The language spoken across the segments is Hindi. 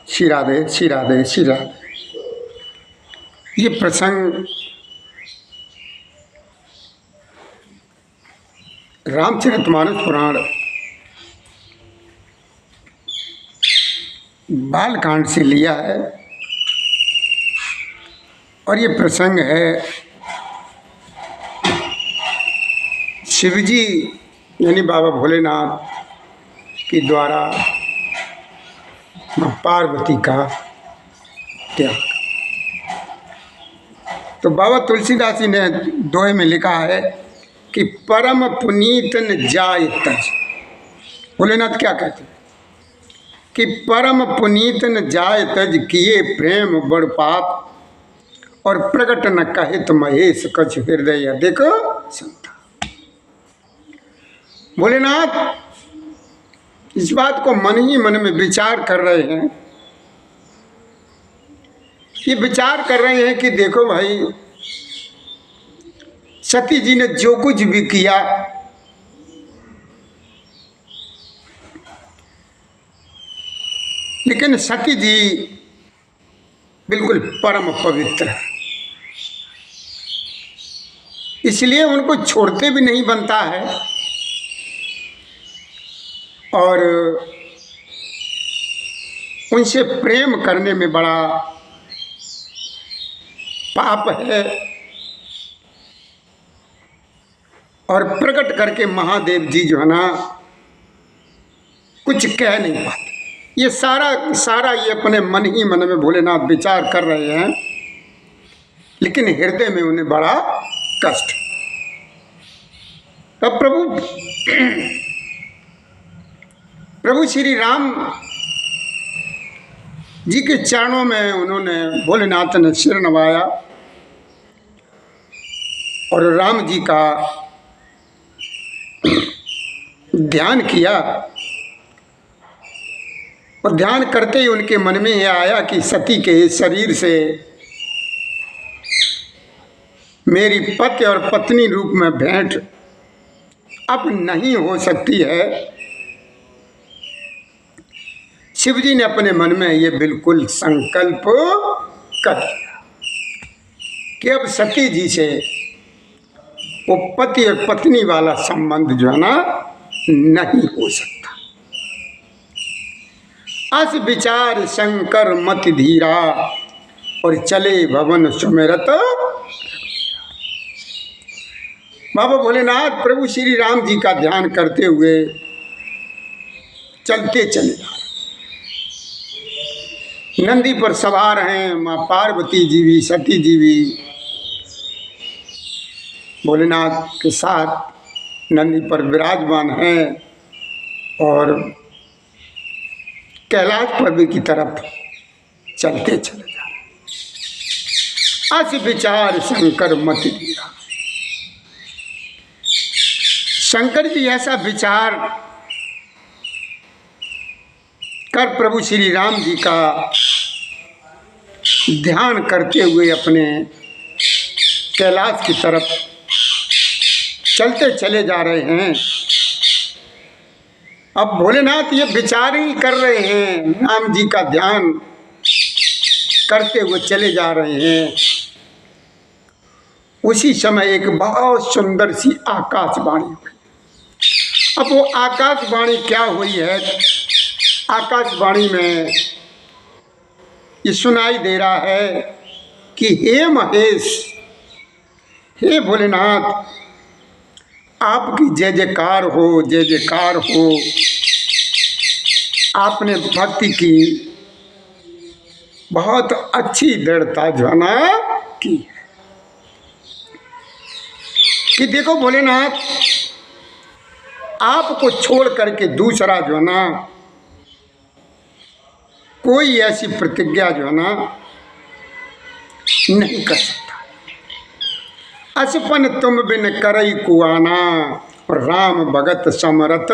श्री राधे श्री राधे श्री राधे। ये प्रसंग रामचरितमानस पुराण बालकांड से लिया है और ये प्रसंग है शिवजी यानी बाबा भोलेनाथ के द्वारा माँ पार्वती का त्याग। तो बाबा तुलसीदास जी ने दोहे में लिखा है कि परम पुनीत न जाय तज। भोलेनाथ क्या कहते हैं कि परम पुनीत न जाय तज, किए प्रेम बड़ पाप, और प्रकट न कहित महेश कछ हृदय देखो संता। भोलेनाथ इस बात को मन ही मन में विचार कर रहे हैं। ये विचार कर रहे हैं कि देखो भाई, सती जी ने जो कुछ भी किया लेकिन सती जी बिल्कुल परम पवित्र है, इसलिए उनको छोड़ते भी नहीं बनता है और उनसे प्रेम करने में बड़ा पाप है। और प्रकट करके महादेव जी जो है ना कुछ कह नहीं पाते। ये सारा ये अपने मन ही मन में भोलेनाथ विचार कर रहे हैं, लेकिन हृदय में उन्हें बड़ा कष्ट। तब प्रभु श्री राम जी के चरणों में उन्होंने भोलेनाथ ने सिर नवाया और राम जी का ध्यान किया। और ध्यान करते ही उनके मन में यह आया कि सती के शरीर से मेरी पति और पत्नी रूप में भेंट अब नहीं हो सकती है। शिवजी ने अपने मन में ये बिल्कुल संकल्प कर लिया कि अब सती जी से वो पति और पत्नी वाला संबंध जो है ना नहीं हो सकता। अस विचार शंकर मति धीरा, और चले भवन सुमिरत। बाबा भोलेनाथ प्रभु श्री राम जी का ध्यान करते हुए चलते चले जा रहे। नंदी पर सवार हैं माँ पार्वती जी भी, सती जी भी भोलेनाथ के साथ नंदी पर विराजमान हैं और कैलाश पर्वत की तरफ चलते चले जा रहे। अस विचार शंकर मति धीरा। शंकर जी ऐसा विचार कर प्रभु श्री राम जी का ध्यान करते हुए अपने कैलाश की तरफ चलते चले जा रहे हैं। अब भोलेनाथ ये विचार ही कर रहे हैं, राम जी का ध्यान करते हुए चले जा रहे हैं। उसी समय एक बहुत सुंदर सी आकाशवाणी हुई। अब वो आकाशवाणी क्या हुई है? आकाशवाणी में ये सुनाई दे रहा है कि हे महेश, हे भोलेनाथ, आपकी जय जयकार हो, जय जयकार हो। आपने भक्ति की बहुत अच्छी दृढ़ता जो है ना की है कि देखो भोलेनाथ, आपको छोड़ करके दूसरा जो है ना कोई ऐसी प्रतिज्ञा जो है ना नहीं कर सकता। असपन तुम बिन करई कुआना, और राम भगत समरत।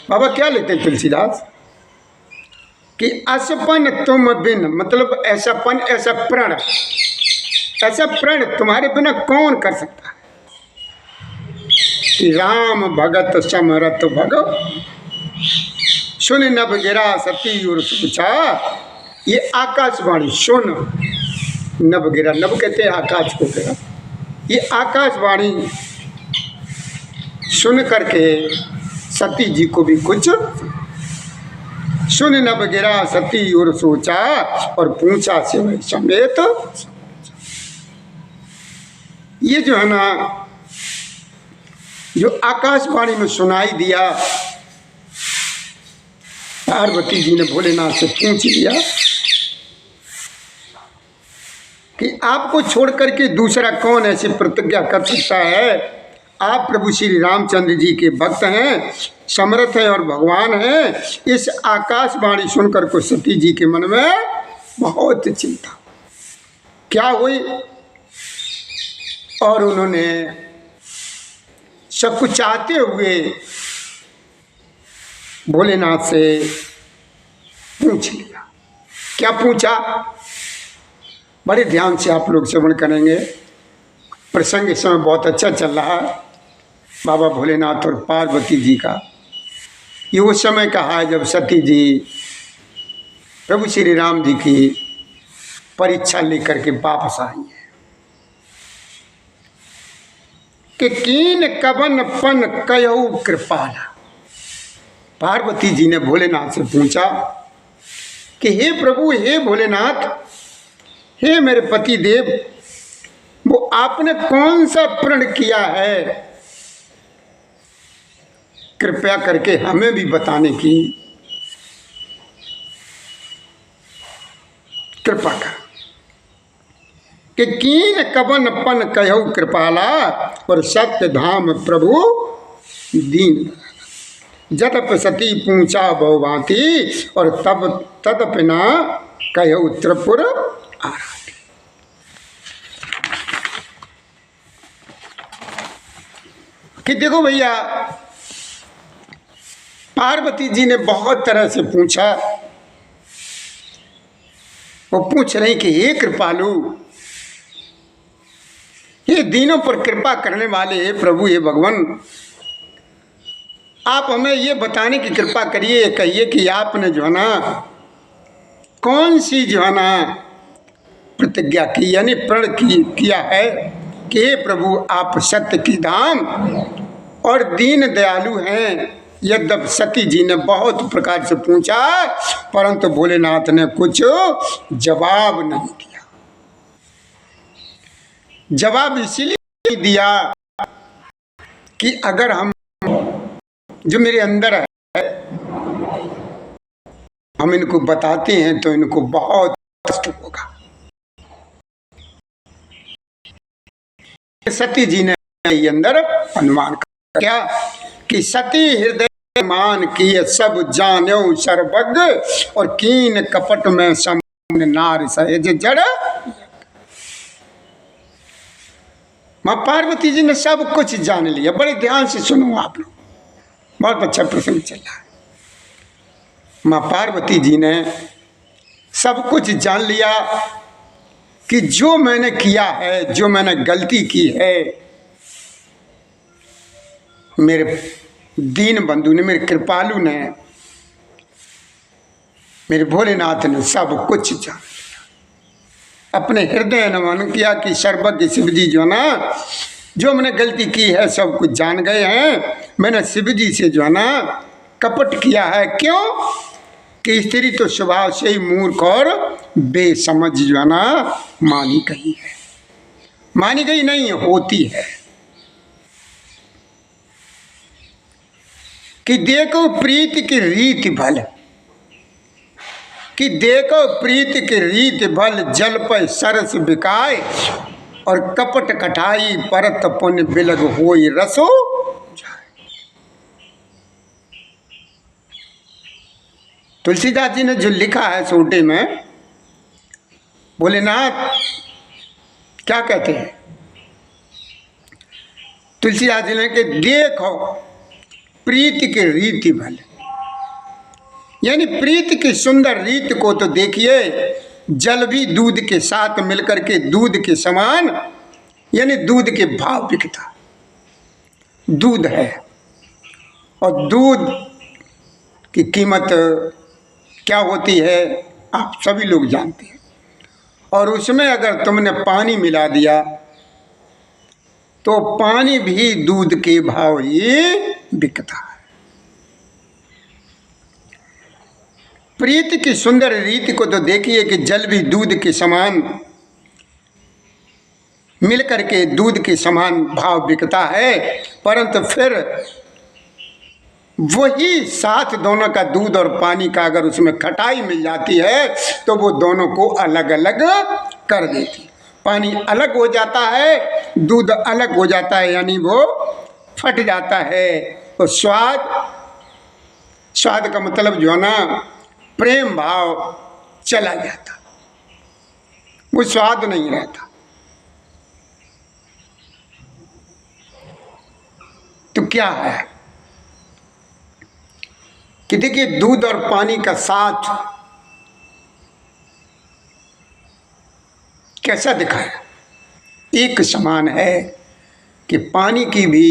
बाबा क्या लेते हैं तुलसीदास कि असपन तुम बिन, मतलब ऐसापन, ऐसा प्रण, ऐसा प्रण तुम्हारे बिना कौन कर सकता है? राम भगत समरथ भग, सुन नभ गिरा सती और सोचा। ये आकाशवाणी सुन नभ गिरा, नभ कहते हैं आकाश को गिरा। ये आकाशवाणी सुन करके सती जी को भी कुछ सुन नभ गिरा सती और सोचा, और पूछा से वही समेत। ये जो है ना, जो आकाशवाणी में सुनाई दिया, पार्वती जी ने भोलेनाथ से पूछ लिया कि आपको छोड़ करके दूसरा कौन ऐसी प्रतिज्ञा कर सकता है। आप प्रभु श्री रामचंद्र जी के भक्त हैं, समर्थ हैं और भगवान हैं। इस आकाशवाणी सुनकर को सती जी के मन में बहुत चिंता क्या हुई, और उन्होंने सब कुछ चाहते हुए भोलेनाथ से पूछ लिया। क्या पूछा, बड़े ध्यान से आप लोग श्रवण करेंगे। प्रसंग इस समय बहुत अच्छा चल रहा है, बाबा भोलेनाथ और पार्वती जी का। ये उस समय कहा है जब सती जी प्रभु श्री राम जी की परीक्षा लेकर के वापस आई है कि कीन कवन पन कयऊ कृपाला। पार्वती जी ने भोलेनाथ से पूछा कि हे प्रभु, हे भोलेनाथ, हे मेरे पति देव, वो आपने कौन सा प्रण किया है, कृपया करके हमें भी बताने की कृपा कर। कि कीन कवन पन कहु कृपाला, और सत्य धाम प्रभु दीन। जतप सती पूछा बहुभांति, और तब तदपिना कहु त्रिपुर आराधी। कि देखो भैया, पार्वती जी ने बहुत तरह से पूछा। वो पूछ रही कि हे कृपालु, ये दीनों पर कृपा करने वाले हे प्रभु, हे भगवान, आप हमें ये बताने की कृपा करिए, कहिए कि आपने जो है ना कौन सी जो है ना प्रतिज्ञा की, यानी प्रण किया है कि हे प्रभु आप सत्य की धाम और दीन दयालु हैं। यद्यप सती जी ने बहुत प्रकार से पूछा, परंतु भोलेनाथ ने कुछ जवाब नहीं दिया। जवाब इसीलिए नहीं दिया कि अगर हम जो मेरे अंदर है हम इनको बताते हैं तो इनको बहुत कष्ट होगा। सती जी ने अंदर अनुमान क्या कि सती हृदय मान किए सब जान्यो सर्वज्ञ, और कीन कपट में समान नार सहज जड़। मां पार्वती जी ने सब कुछ जान लिया। बड़े ध्यान से सुनो आप लोग, बहुत अच्छा प्रसंग चल रहा है। मां पार्वती जी ने सब कुछ जान लिया कि जो मैंने किया है, जो मैंने गलती की है, मेरे दीन बंधु ने, मेरे कृपालु ने, मेरे भोलेनाथ ने सब कुछ जान लिया। अपने हृदय ने मन किया कि सर्वज्ञ शिव जी जो ना, जो मैंने गलती की है सब कुछ जान गए हैं। मैंने शिव जी से जो है ना कपट किया है। क्यों कि स्त्री तो स्वभाव से ही मूर्ख और बेसमझ जो है ना मानी गई है, मानी गई नहीं होती है। कि देखो प्रीति की रीति भल, कि देखो प्रीति की रीति भल, जल पर सरस बिकाय, और कपट कटाई परत पुण्य बिलग होई रसो जाए। तुलसीदास जी ने जो लिखा है सोटे में, भोलेनाथ क्या कहते हैं, तुलसीदास जी ने कि देखो प्रीति की रीति भल, यानी प्रीति की सुंदर रीति को तो देखिए। जल भी दूध के साथ मिलकर के दूध के समान, यानी दूध के भाव बिकता। दूध है, और दूध की कीमत क्या होती है आप सभी लोग जानते हैं। और उसमें अगर तुमने पानी मिला दिया तो पानी भी दूध के भाव ही बिकता है। प्रीति की सुंदर रीति को तो देखिए कि जल भी दूध के समान मिलकर के दूध के समान भाव बिकता है, परंतु फिर वही साथ दोनों का दूध और पानी का अगर उसमें खटाई मिल जाती है तो वो दोनों को अलग अलग कर देती। पानी अलग हो जाता है, दूध अलग हो जाता है, यानी वो फट जाता है। तो स्वाद का मतलब जो है ना, प्रेम भाव चला जाता, वो स्वाद नहीं रहता। तो क्या है कि देखिए दूध और पानी का साथ कैसा दिखाया, एक समान है कि पानी की भी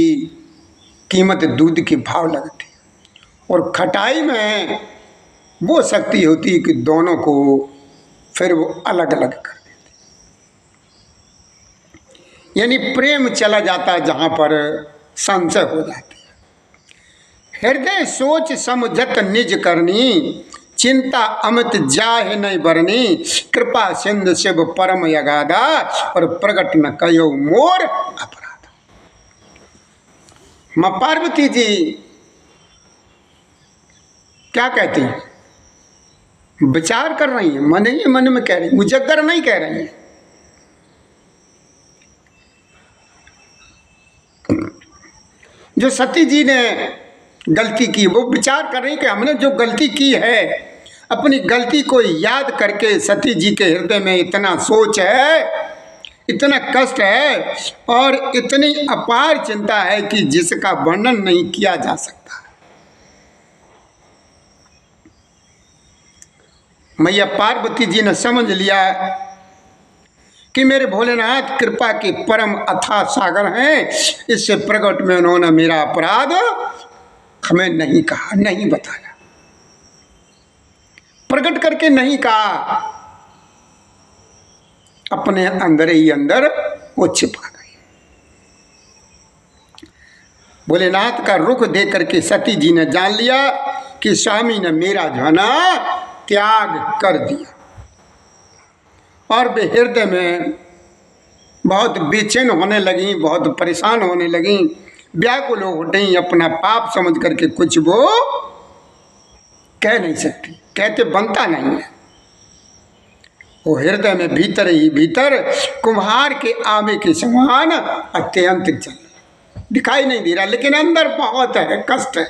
कीमत दूध के भाव लगती है, और खटाई में वो शक्ति होती है कि दोनों को फिर वो अलग अलग कर देती, यानी प्रेम चला जाता जहाँ पर संशय हो जाती है। हृदय सोच समझत निज करनी, चिंता अमित जाहे नहीं बरनी, कृपा सिंधु शिव परम यगाधा, और प्रगट न कयो मोर अपराध। मां पार्वती जी क्या कहती हैं, विचार कर रही हैं, मन ही मन में कह रही, मुजग्गर नहीं कह रही हैं। जो सती जी ने गलती की वो विचार कर रही कि हमने जो गलती की है, अपनी गलती को याद करके सती जी के हृदय में इतना सोच है, इतना कष्ट है और इतनी अपार चिंता है कि जिसका वर्णन नहीं किया जा सकता। मैया पार्वती जी ने समझ लिया कि मेरे भोलेनाथ कृपा के परम अथाह सागर हैं, इससे प्रकट में उन्होंने मेरा अपराध हमें नहीं कहा, नहीं बताया, प्रकट करके नहीं कहा, अपने अंदर ही अंदर वो छिपा गई। भोलेनाथ का रुख देख करके सती जी ने जान लिया कि स्वामी ने मेरा जना त्याग कर दिया, और वे हृदय में बहुत बेचैन होने लगी, बहुत परेशान होने लगी, व्याकुल हो गई, अपना पाप समझ करके कुछ वो कह नहीं सकती, कहते बनता नहीं है। वो हृदय में भीतर ही भीतर कुम्हार के आवे के समान अत्यंत जल दिखाई नहीं दे रहा, लेकिन अंदर बहुत है, कष्ट है।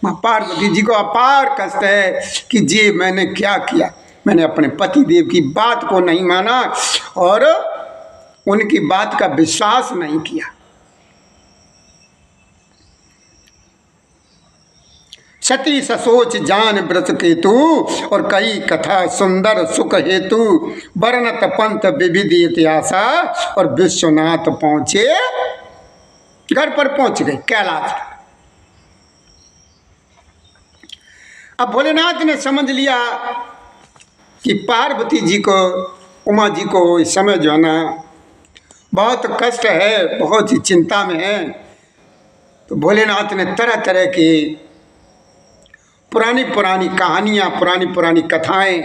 माँ पार्वती जी को अपार कष्ट है कि जी मैंने क्या किया, मैंने अपने पति देव की बात को नहीं माना और उनकी बात का विश्वास नहीं किया। सती ससोच जान व्रत केतु, और कई कथा सुंदर सुख हेतु, वर्णत पंथ विविध इतिहासा, और विश्वनाथ पहुंचे, घर पर पहुंच गए कैलाश। अब भोलेनाथ ने समझ लिया कि पार्वती जी को, उमा जी को इस समय जो है ना बहुत कष्ट है, बहुत ही चिंता में है। तो भोलेनाथ ने तरह तरह की पुरानी पुरानी कहानियाँ, पुरानी पुरानी कथाएं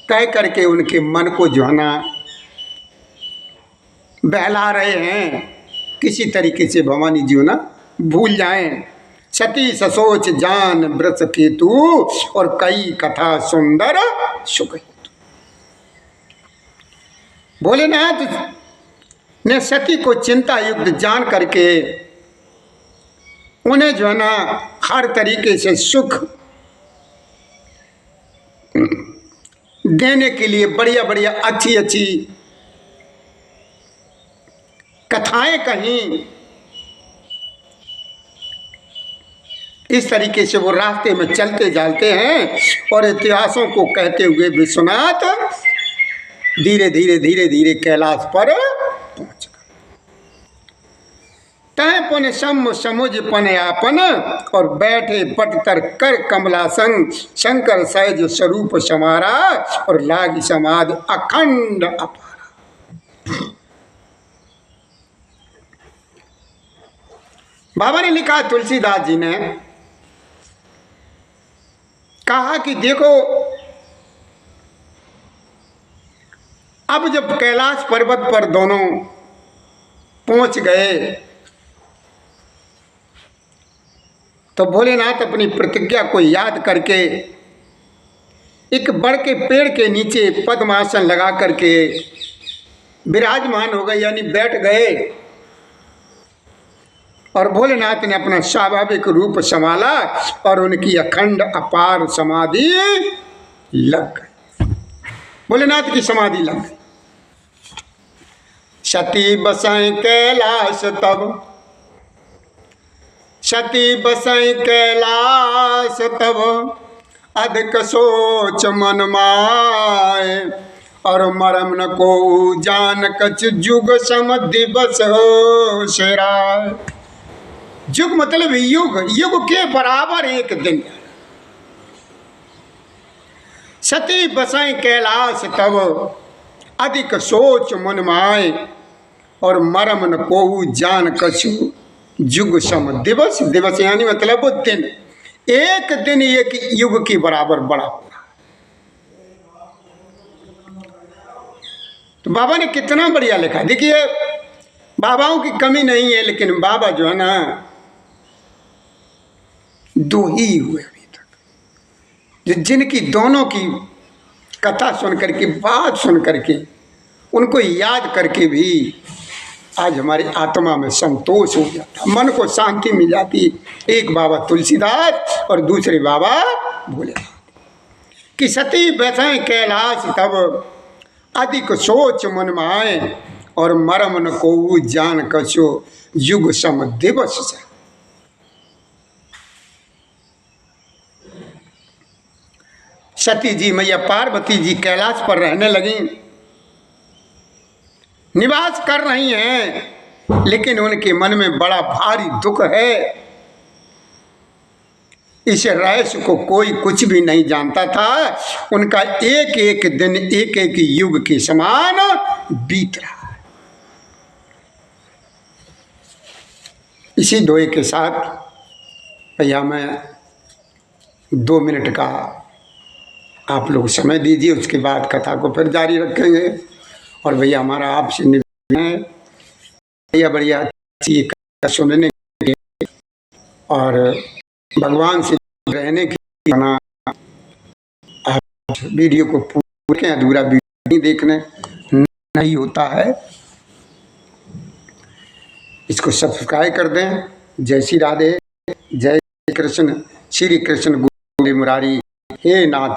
कह करके उनके मन को जो है ना बहला रहे हैं, किसी तरीके से भवानी जी ना भूल जाएं। सती ससोच जान व्रत केतु, और कई कथा सुंदर सुख हेतु। भोलेनाथ ने सती को चिंता युक्त जान करके उन्हें जो है ना हर तरीके से सुख देने के लिए बढ़िया बढ़िया अच्छी अच्छी कथाएं कहीं। इस तरीके से वो रास्ते में चलते जाते हैं और इतिहासों को कहते हुए विश्वनाथ धीरे धीरे धीरे धीरे कैलाश पर पहुंच गए। तय पुन सम समुझ पन आपन, और बैठे पटतर कर कमलासन, शंकर सहज स्वरूप समारा, और लागी समाधि अखंड अपारा। बाबा ने लिखा, तुलसीदास जी ने कहा कि देखो, अब जब कैलाश पर्वत पर दोनों पहुंच गए तो भोलेनाथ अपनी प्रतिज्ञा को याद करके एक बड़ के पेड़ के नीचे पद्मासन लगा करके विराजमान हो गए, यानी बैठ गए। और भोलेनाथ ने अपना स्वाभाविक रूप संभाला और उनकी अखंड अपार समाधि लग गई। भोलेनाथ की समाधि लग गई। सती बसाई कैलाश तब, सती बसाई कैलाश तब, अधिक सोच मन माए, और मरम न को जान कछ जुग सम दिवस हो शेराय। जुग मतलब युग, युग के बराबर एक दिन। सती बसाई कैलाश तब, अधिक सोच मन माए, और मरम न कोहू जान कछु जुग सम दिवस। दिवस यानी मतलब दिन, एक दिन एक युग के बराबर बड़ा हो रहा। तो बाबा ने कितना बढ़िया लिखा। देखिए, बाबाओं की कमी नहीं है, लेकिन बाबा जो है ना, दो ही हुए अभी तक, जिनकी दोनों की कथा सुन करके, बात सुन करके, उनको याद करके भी आज हमारी आत्मा में संतोष हो जाता, मन को शांति मिल जाती। एक बाबा तुलसीदास और दूसरे बाबा भोलेनाथ। कि सती बैठे कैलाश तब, अधिक सोच मन माए, और मरम न को जान कछो युग सम दिवस से। सती जी मैया पार्वती जी कैलाश पर रहने लगी, निवास कर रही हैं, लेकिन उनके मन में बड़ा भारी दुख है। इस रहस्य को कोई कुछ भी नहीं जानता था। उनका एक एक दिन एक एक युग के समान बीत रहा है। इसी दोहे के साथ भैया मैं 2 मिनट का आप लोग समय दीजिए, उसके बाद कथा को फिर जारी रखेंगे। और भैया हमारा आपसे निवेदन है, बढ़िया बढ़िया अच्छी कथा सुनने के और भगवान से रहने के लिए आप वीडियो को पूरे अधूरा वीडियो नहीं देखने नहीं होता है, इसको सब्सक्राइब कर दें। जय श्री राधे, जय कृष्ण, श्री कृष्ण गुरु मुरारी, हे नाथ।